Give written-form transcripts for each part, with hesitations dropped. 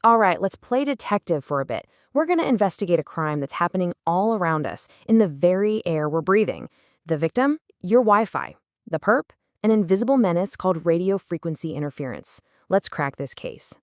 All right, let's play detective for a bit. We're going to investigate a crime that's happening all around us, in the very air we're breathing. The victim? Your Wi-Fi. The perp? An invisible menace called radio frequency interference. Let's crack this case.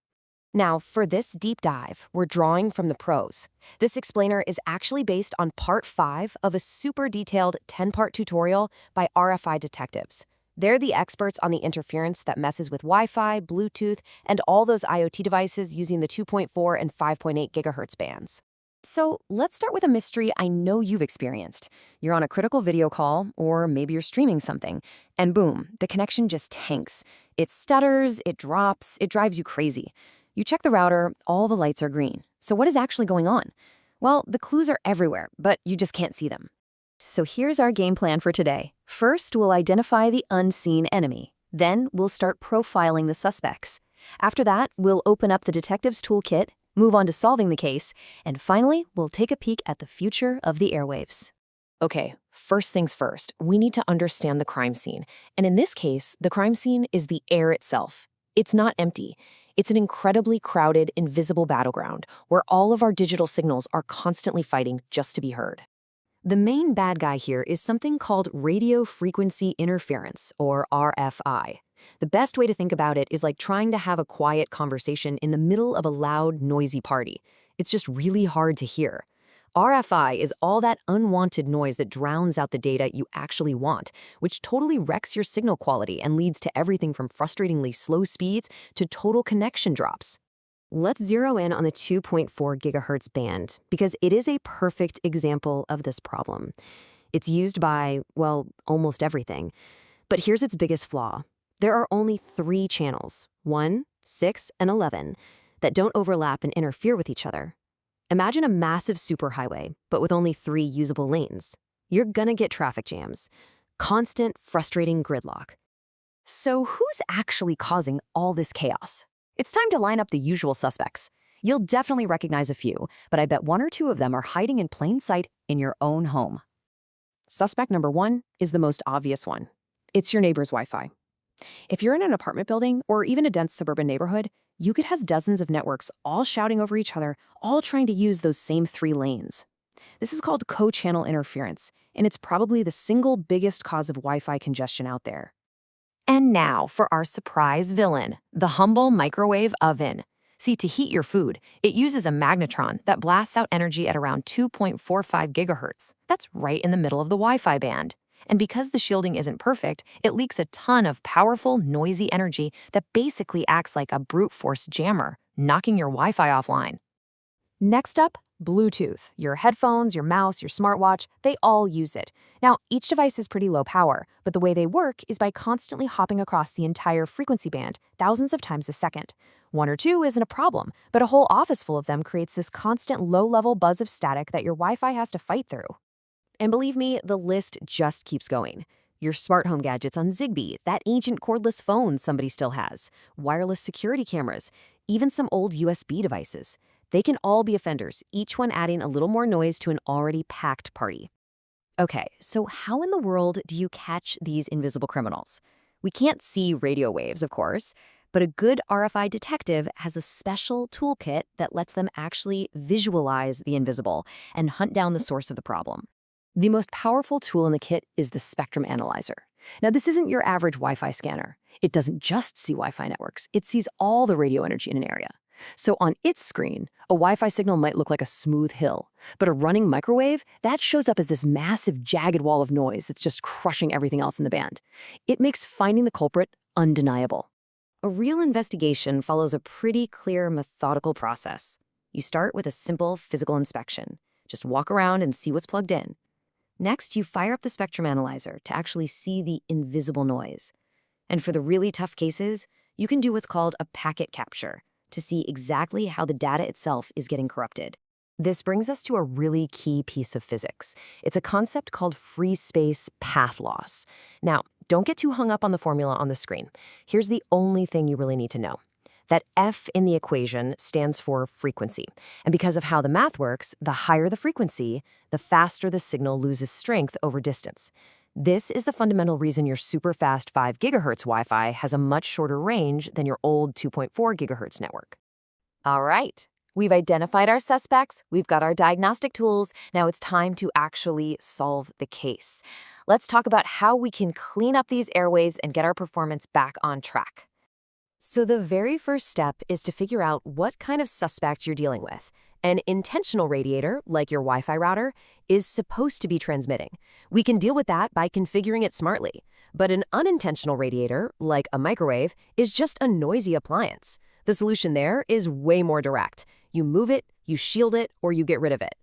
Now, for this deep dive, we're drawing from the pros. This explainer is actually based on part 5 of a super detailed 10-part tutorial by RFI detectives. They're the experts on the interference that messes with Wi-Fi, Bluetooth, and all those IoT devices using the 2.4 and 5.8 gigahertz bands. So let's start with a mystery I know you've experienced. You're on a critical video call, or maybe you're streaming something, and boom, the connection just tanks. It stutters, it drops, it drives you crazy. You check the router, all the lights are green. So what is actually going on? Well, the clues are everywhere, but you just can't see them. So here's our game plan for today. First, we'll identify the unseen enemy. Then, we'll start profiling the suspects. After that, we'll open up the detective's toolkit, move on to solving the case, and finally, we'll take a peek at the future of the airwaves. Okay, first things first, we need to understand the crime scene. And in this case, the crime scene is the air itself. It's not empty. It's an incredibly crowded, invisible battleground where all of our digital signals are constantly fighting just to be heard. The main bad guy here is something called radio frequency interference, or RFI. The best way to think about it is like trying to have a quiet conversation in the middle of a loud, noisy party. It's just really hard to hear. RFI is all that unwanted noise that drowns out the data you actually want, which totally wrecks your signal quality and leads to everything from frustratingly slow speeds to total connection drops. Let's zero in on the 2.4 gigahertz band, because it is a perfect example of this problem. It's used by, well, almost everything. But here's its biggest flaw. There are only 3 channels, 1, 6, and 11, that don't overlap and interfere with each other. Imagine a massive superhighway, but with only 3 usable lanes. You're gonna get traffic jams. Constant, frustrating gridlock. So who's actually causing all this chaos? It's time to line up the usual suspects. You'll definitely recognize a few, but I bet 1 or 2 of them are hiding in plain sight in your own home. Suspect number 1 is the most obvious one. It's your neighbor's Wi-Fi. If you're in an apartment building or even a dense suburban neighborhood, UGIT has dozens of networks all shouting over each other, all trying to use those same 3 lanes. This is called co-channel interference, and it's probably the single biggest cause of Wi-Fi congestion out there. And now for our surprise villain, the humble microwave oven. See, to heat your food, it uses a magnetron that blasts out energy at around 2.45 gigahertz. That's right in the middle of the Wi-Fi band. And because the shielding isn't perfect, it leaks a ton of powerful, noisy energy that basically acts like a brute force jammer, knocking your Wi-Fi offline. Next up, Bluetooth. Your headphones, your mouse, your smartwatch, they all use it. Now, each device is pretty low power, but the way they work is by constantly hopping across the entire frequency band, thousands of times a second. 1 or 2 isn't a problem, but a whole office full of them creates this constant low-level buzz of static that your Wi-Fi has to fight through. And believe me, the list just keeps going. Your smart home gadgets on Zigbee, that ancient cordless phone somebody still has, wireless security cameras, even some old USB devices. They can all be offenders, each one adding a little more noise to an already packed party. Okay, so how in the world do you catch these invisible criminals? We can't see radio waves, of course, but a good RFI detective has a special toolkit that lets them actually visualize the invisible and hunt down the source of the problem. The most powerful tool in the kit is the spectrum analyzer. Now, this isn't your average Wi-Fi scanner. It doesn't just see Wi-Fi networks. It sees all the radio energy in an area. So on its screen, a Wi-Fi signal might look like a smooth hill, but a running microwave, that shows up as this massive, jagged wall of noise that's just crushing everything else in the band. It makes finding the culprit undeniable. A real investigation follows a pretty clear, methodical process. You start with a simple physical inspection. Just walk around and see what's plugged in. Next, you fire up the spectrum analyzer to actually see the invisible noise. And for the really tough cases, you can do what's called a packet capture to see exactly how the data itself is getting corrupted. This brings us to a really key piece of physics. It's a concept called free space path loss. Now, don't get too hung up on the formula on the screen. Here's the only thing you really need to know. That F in the equation stands for frequency. And because of how the math works, the higher the frequency, the faster the signal loses strength over distance. This is the fundamental reason your super fast 5 gigahertz Wi-Fi has a much shorter range than your old 2.4 gigahertz network. All right. We've identified our suspects, we've got our diagnostic tools, now it's time to actually solve the case. Let's talk about how we can clean up these airwaves and get our performance back on track. So the very first step is to figure out what kind of suspect you're dealing with. An intentional radiator, like your Wi-Fi router, is supposed to be transmitting. We can deal with that by configuring it smartly. But an unintentional radiator, like a microwave, is just a noisy appliance. The solution there is way more direct. You move it, you shield it, or you get rid of it.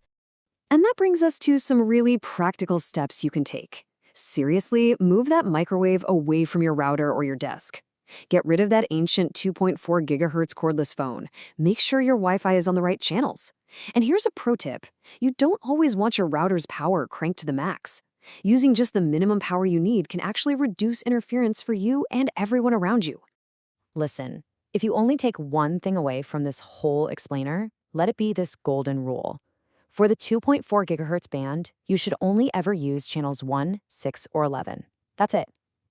And that brings us to some really practical steps you can take. Seriously, move that microwave away from your router or your desk. Get rid of that ancient 2.4 gigahertz cordless phone. Make sure your Wi-Fi is on the right channels. And here's a pro tip. You don't always want your router's power cranked to the max. Using just the minimum power you need can actually reduce interference for you and everyone around you. Listen, if you only take one thing away from this whole explainer, let it be this golden rule. For the 2.4 gigahertz band, you should only ever use channels 1, 6, or 11. That's it.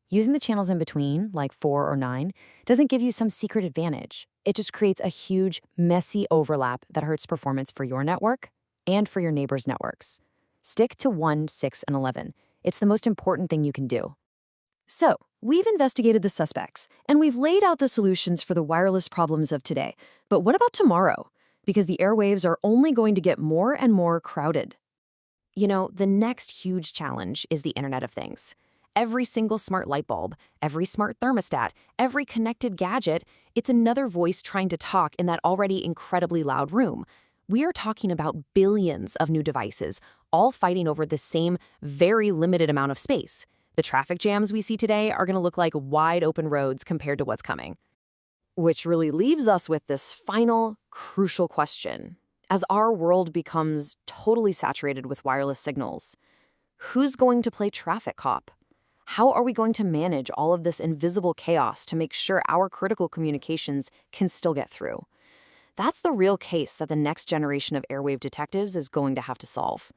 Using the channels in between, like 4 or 9, doesn't give you some secret advantage. It just creates a huge, messy overlap that hurts performance for your network and for your neighbors' networks. Stick to 1, 6, and 11. It's the most important thing you can do. So, we've investigated the suspects, and we've laid out the solutions for the wireless problems of today. But what about tomorrow? Because the airwaves are only going to get more and more crowded. You know, the next huge challenge is the Internet of Things. Every single smart light bulb, every smart thermostat, every connected gadget, it's another voice trying to talk in that already incredibly loud room. We are talking about billions of new devices, all fighting over the same very limited amount of space. The traffic jams we see today are going to look like wide open roads compared to what's coming. Which really leaves us with this final, crucial question. As our world becomes totally saturated with wireless signals, who's going to play traffic cop? How are we going to manage all of this invisible chaos to make sure our critical communications can still get through? That's the real case that the next generation of airwave detectives is going to have to solve.